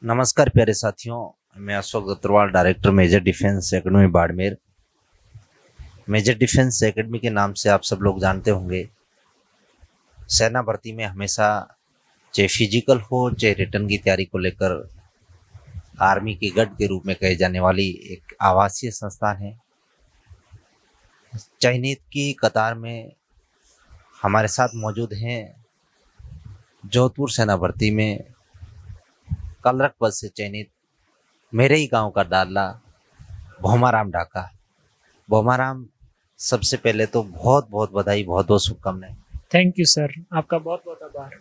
नमस्कार प्यारे साथियों। मैं Ashok Dattarwal, director Major Defence Academy Barmer. Major Defence Academy के नाम से आप सब लोग जानते होंगे। सेना भर्ती में हमेशा चाहे फिजिकल हो चाहे रिटर्न की तैयारी को लेकर आर्मी के गढ़ के रूप में कहे जाने वाली एक आवासीय संस्थान है। चयनित की कतार में हमारे साथ मौजूद हैं जोधपुर सेना भर्ती में कलरक पद से चयनित मेरे ही गांव का डाला भोमाराम ढाका। भोमाराम, सबसे पहले तो बहुत बहुत बधाई, बहुत बहुत शुभकामनाएं। थैंक यू सर, आपका बहुत बहुत आभार।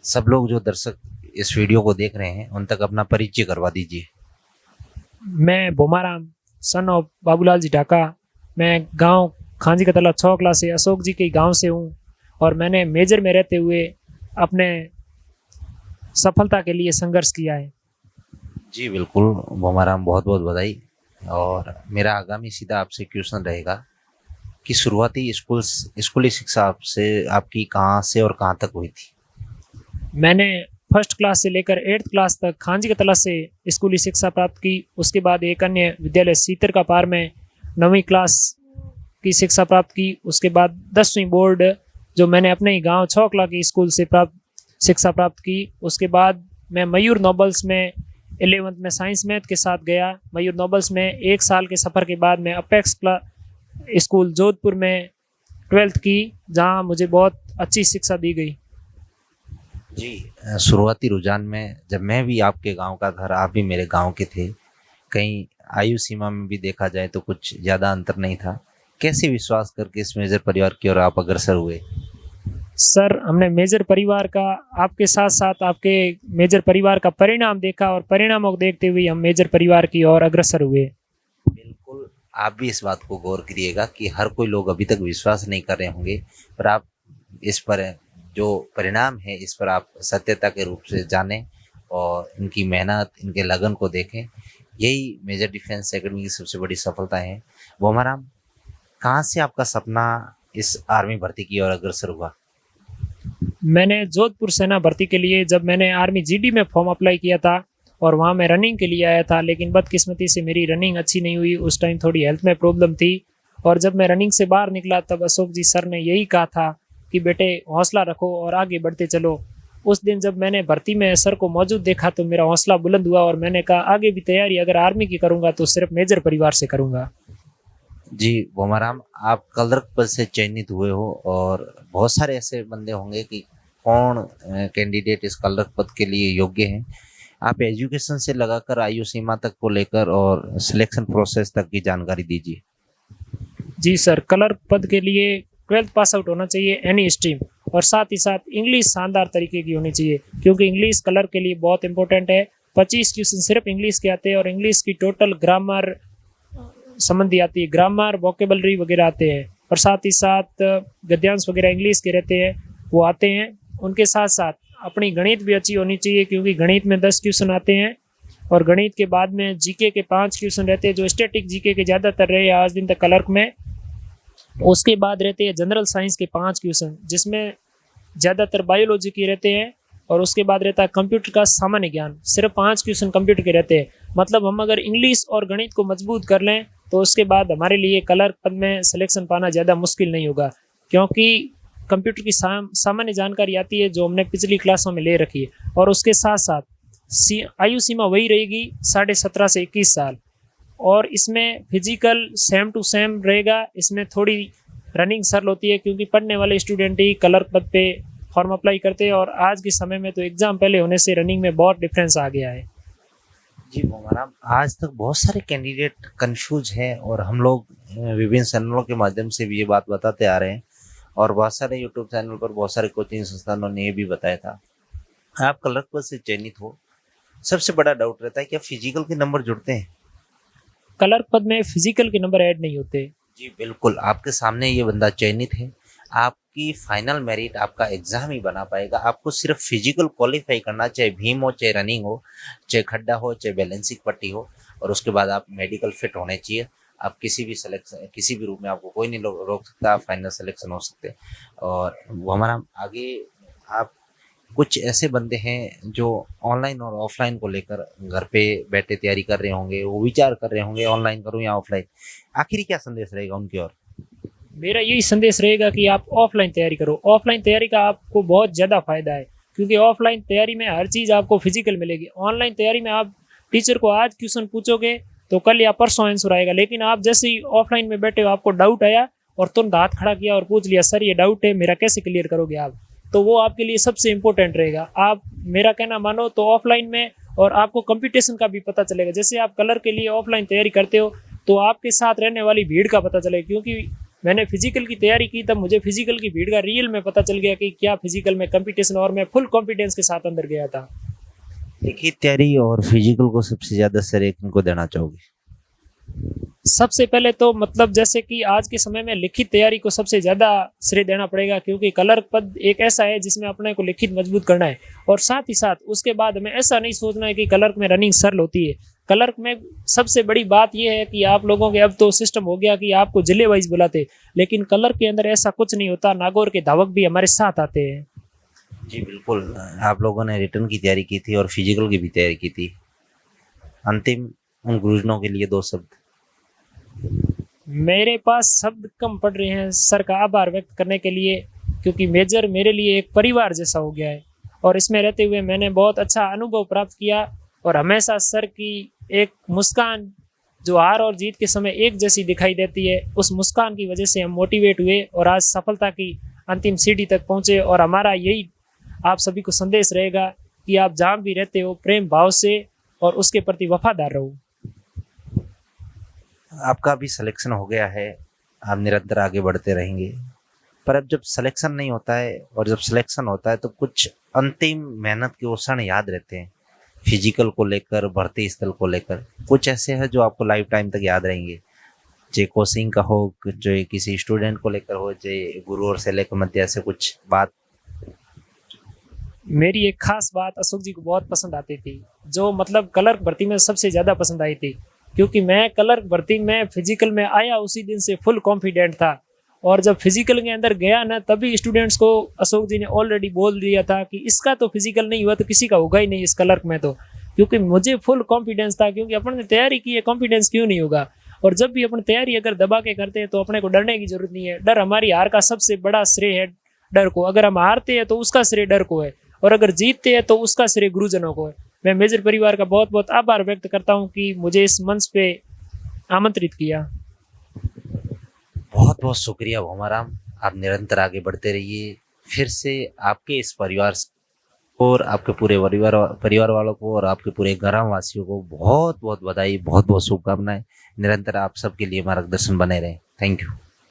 सब लोग जो दर्शक इस वीडियो को देख रहे हैं उन तक अपना परिचय करवा दीजिए। मैं बोमाराम, सन ऑफ बाबूलाल जी ढाका। मैं गांव खांजी का तला 6 क्लास से अशोक जी के गांव से हूं और मैंने मेजर में रहते हुए अपने सफलता के लिए संघर्ष किया है। जी बिल्कुल भोमाराम, बहुत बहुत बधाई। और मेरा आगामी सीधा आपसे क्वेश्चन रहेगा कि शुरुआती स्कूली शिक्षा आपसे आपकी कहाँ से और कहाँ तक हुई थी? मैंने फर्स्ट क्लास से लेकर 8th क्लास तक खांजी का तला से स्कूली शिक्षा प्राप्त की। उसके बाद एक अन्य विद्यालय सीतर का पार में 9वीं क्लास की शिक्षा प्राप्त की। उसके बाद 10वीं बोर्ड जो मैंने अपने ही गांव छौकला की स्कूल से शिक्षा प्राप्त की। उसके बाद मैं मयूर नोबल्स में 11th में साइंस मैथ के साथ गया। मयूर नोबल्स में 1 साल के सफ़र के बाद मैं अपेक्स स्कूल जोधपुर में 12th की, जहां मुझे बहुत अच्छी शिक्षा दी गई। जी, शुरुआती रुझान में जब मैं भी आपके गांव का था, आप भी मेरे गांव के थे, कहीं आयु सीमा में भी देखा जाए तो कुछ ज़्यादा अंतर नहीं था। कैसे विश्वास करके इस मेजर परिवार की ओर आप अग्रसर हुए? सर, हमने मेजर परिवार का आपके साथ साथ आपके मेजर परिवार का परिणाम देखा और परिणामों को देखते हुए हम मेजर परिवार की ओर अग्रसर हुए। बिल्कुल, आप भी इस बात को गौर करिएगा कि हर कोई लोग अभी तक विश्वास नहीं कर रहे होंगे, पर आप इस पर जो परिणाम है इस पर आप सत्यता के रूप से जानें और इनकी मेहनत, इनके लगन को देखें। यही मेजर डिफेंस एकेडमी की सबसे बड़ी सफलता है। बोमाराम, कहाँ से आपका सपना इस आर्मी भर्ती की ओर अग्रसर हुआ? मैंने जोधपुर सेना भर्ती के लिए जब मैंने आर्मी जीडी में फॉर्म अप्लाई किया था और वहाँ मैं रनिंग के लिए आया था, लेकिन बदकिस्मती से मेरी रनिंग अच्छी नहीं हुई। उस टाइम थोड़ी हेल्थ में प्रॉब्लम थी और जब मैं रनिंग से बाहर निकला तब अशोक जी सर ने यही कहा था कि बेटे हौसला रखो और आगे बढ़ते चलो। उस दिन जब मैंने भर्ती में सर को मौजूद देखा तो मेरा हौसला बुलंद हुआ और मैंने कहा आगे भी तैयारी अगर आर्मी की करूँगा तो सिर्फ मेजर परिवार से करूँगा। जी बोमाराम, आप कलरक पद से चयनित हुए हो और बहुत सारे ऐसे बंदे होंगे कि कौन कैंडिडेट इस कलरक पद के लिए योग्य हैं। आप एजुकेशन से लगाकर आयु सीमा तक को लेकर और सिलेक्शन प्रोसेस तक की जानकारी दीजिए। जी सर, क्लर्क पद के लिए 12th पास आउट होना चाहिए एनी स्ट्रीम और साथ ही साथ इंग्लिश शानदार तरीके की होनी चाहिए, क्योंकि इंग्लिश क्लर्क के लिए बहुत इंपॉर्टेंट है। 25 क्वेश्चन सिर्फ इंग्लिश के आते हैं और इंग्लिश की टोटल ग्रामर संबंधी आती है, ग्रामर वोकेबलरी वगैरह आते हैं और साथ ही साथ गद्यांश वगैरह इंग्लिश के रहते हैं, वो आते हैं। उनके साथ साथ अपनी गणित भी अच्छी होनी चाहिए, क्योंकि गणित में 10 क्वेश्चन आते हैं और गणित के बाद में जीके के 5 क्वेश्चन रहते हैं, जो स्टैटिक जीके के ज़्यादातर रहे आज दिन तक क्लर्क में। उसके बाद रहते हैं जनरल साइंस के 5 क्वेश्चन, जिसमें ज़्यादातर बायोलॉजी के रहते हैं। और उसके बाद रहता है कंप्यूटर का सामान्य ज्ञान, सिर्फ 5 क्वेश्चन कंप्यूटर के रहते हैं। मतलब हम अगर इंग्लिश और गणित को मजबूत कर लें तो उसके बाद हमारे लिए क्लर्क पद में सिलेक्शन पाना ज़्यादा मुश्किल नहीं होगा, क्योंकि कंप्यूटर की सामान्य जानकारी आती है जो हमने पिछली क्लासों में ले रखी है। और उसके साथ साथ आयु सीमा वही रहेगी 17.5 से 21 साल, और इसमें फिजिकल सेम टू सेम रहेगा। इसमें थोड़ी रनिंग सरल होती है, क्योंकि पढ़ने वाले स्टूडेंट ही क्लर्क पद पे फॉर्म अप्लाई करते हैं और आज के समय में तो एग्ज़ाम पहले होने से रनिंग में बहुत डिफरेंस आ गया है। जी बोमाराम, आज तक बहुत सारे कैंडिडेट कंफ्यूज हैं और हम लोग विभिन्न चैनलों के माध्यम से भी ये बात बताते आ रहे हैं और बहुत सारे यूट्यूब चैनल पर बहुत सारे कोचिंग संस्थानों ने ये भी बताया था। आप क्लर्क पद से चयनित हो, सबसे बड़ा डाउट रहता है क्या फिजिकल के नंबर जुड़ते हैं? क्लर्क पद में फिजिकल के नंबर ऐड नहीं होते। जी बिल्कुल, आपके सामने ये बंदा चयनित है। आपकी फाइनल मेरिट आपका एग्जाम ही बना पाएगा। आपको सिर्फ फिजिकल क्वालिफाई करना, चाहे भीम हो, चाहे रनिंग हो, चाहे खड्डा हो, चाहे बैलेंसिंग पट्टी हो, और उसके बाद आप मेडिकल फिट होने चाहिए। आप किसी भी सिलेक्शन, किसी भी रूप में आपको कोई नहीं रोक सकता, आप फाइनल सिलेक्शन हो सकते हैं। और वो हमारा आगे आप कुछ ऐसे बंदे हैं जो ऑनलाइन और ऑफलाइन को लेकर घर पे बैठे तैयारी कर रहे होंगे, वो विचार कर रहे होंगे ऑनलाइन करूं या ऑफलाइन। आखिर क्या संदेश रहेगा उनकी ओर? मेरा यही संदेश रहेगा कि आप ऑफलाइन तैयारी करो। ऑफलाइन तैयारी का आपको बहुत ज़्यादा फायदा है, क्योंकि ऑफलाइन तैयारी में हर चीज़ आपको फिजिकल मिलेगी। ऑनलाइन तैयारी में आप टीचर को आज क्वेश्चन पूछोगे तो कल या परसों आंसर आएगा, लेकिन आप जैसे ही ऑफलाइन में बैठे हो, आपको डाउट आया और तुरंत हाथ खड़ा किया और पूछ लिया, सर ये डाउट है मेरा, कैसे क्लियर करोगे आप? तो वो आपके लिए सबसे इम्पोर्टेंट रहेगा। आप मेरा कहना मानो तो ऑफलाइन में, और आपको कंपटीशन का भी पता चलेगा। जैसे आप कलर के लिए ऑफलाइन तैयारी करते हो तो आपके साथ रहने वाली भीड़ का पता चलेगा, क्योंकि मैंने फिजिकल की तैयारी की तब मुझे फिजिकल की भीड़ का रियल में पता चल गया कि क्या फिजिकल में कंपटीशन, और मैं फुल कॉन्फिडेंस के साथ अंदर गया था। लिखित तैयारी और फिजिकल को सबसे ज्यादा श्रेय किनको देना चाहोगे? सबसे पहले तो मतलब जैसे कि आज के समय में लिखित तैयारी को सबसे ज़्यादा श्रेय देना पड़ेगा, क्योंकि कलर पद एक ऐसा है जिसमें अपने को लिखित मजबूत करना है। और साथ ही साथ उसके बाद हमें ऐसा नहीं सोचना है कि कलर में रनिंग सरल होती है। कलर में सबसे बड़ी बात यह है कि आप लोगों के अब तो सिस्टम हो गया कि आपको जिले वाइज बुलाते, लेकिन कलर के अंदर ऐसा कुछ नहीं होता। नागौर के धावक भी हमारे साथ आते हैं। जी बिल्कुल, आप लोगों ने रिटर्न की तैयारी की थी और फिजिकल की भी तैयारी की थी। अंतिम उन गुरुजनों के लिए 2 शब्द। मेरे पास शब्द कम पड़ रहे हैं सर का आभार व्यक्त करने के लिए, क्योंकि मेजर मेरे लिए एक परिवार जैसा हो गया है, और इसमें रहते हुए मैंने बहुत अच्छा अनुभव प्राप्त किया। और हमेशा सर की एक मुस्कान जो हार और जीत के समय एक जैसी दिखाई देती है, उस मुस्कान की वजह से हम मोटिवेट हुए और आज सफलता की अंतिम सीढ़ी तक पहुँचे। और हमारा यही आप सभी को संदेश रहेगा कि आप जहाँ भी रहते हो प्रेम भाव से और उसके प्रति वफादार रहो। आपका भी सिलेक्शन हो गया है, आप निरंतर आगे बढ़ते रहेंगे। पर अब जब सिलेक्शन नहीं होता है और जब सिलेक्शन होता है तो कुछ अंतिम मेहनत के वो क्षण याद रहते हैं, फिजिकल को लेकर, भर्ती स्थल को लेकर। कुछ ऐसे हैं जो आपको लाइफ टाइम तक याद रहेंगे, चाहे कोचिंग का हो, जो किसी स्टूडेंट को लेकर हो, चाहे गुरु और से लेकर मध्य से कुछ बात। मेरी एक खास बात अशोक जी को बहुत पसंद आती थी, जो मतलब क्लर्क भर्ती में सबसे ज़्यादा पसंद आई थी, क्योंकि मैं क्लर्क भर्ती में फिजिकल में आया उसी दिन से फुल कॉन्फिडेंट था। और जब फिजिकल के अंदर गया ना, तभी स्टूडेंट्स को अशोक जी ने ऑलरेडी बोल दिया था कि इसका तो फिजिकल नहीं हुआ तो किसी का होगा ही नहीं इस क्लर्क में। तो क्योंकि मुझे फुल कॉन्फिडेंस था, क्योंकि अपन ने तैयारी की है, कॉन्फिडेंस क्यों नहीं होगा। और जब भी अपन तैयारी अगर दबा के करते हैं तो अपने को डरने की जरूरत नहीं है। डर हमारी हार का सबसे बड़ा श्रेय है डर को। अगर हम हारते हैं तो उसका श्रेय डर को है, और अगर जीतते हैं तो उसका श्रेय गुरुजनों को है। मैं मेजर परिवार का बहुत बहुत आभार व्यक्त करता हूं कि मुझे इस मंच पे आमंत्रित किया। बहुत बहुत शुक्रिया भोमाराम, आप निरंतर आगे बढ़ते रहिए। फिर से आपके इस परिवार और आपके पूरे परिवार वालों को और आपके पूरे ग्राम वासियों को बहुत बहुत बधाई, बहुत बहुत शुभकामनाएं। निरंतर आप सबके लिए मार्गदर्शन बने रहे। Thank you.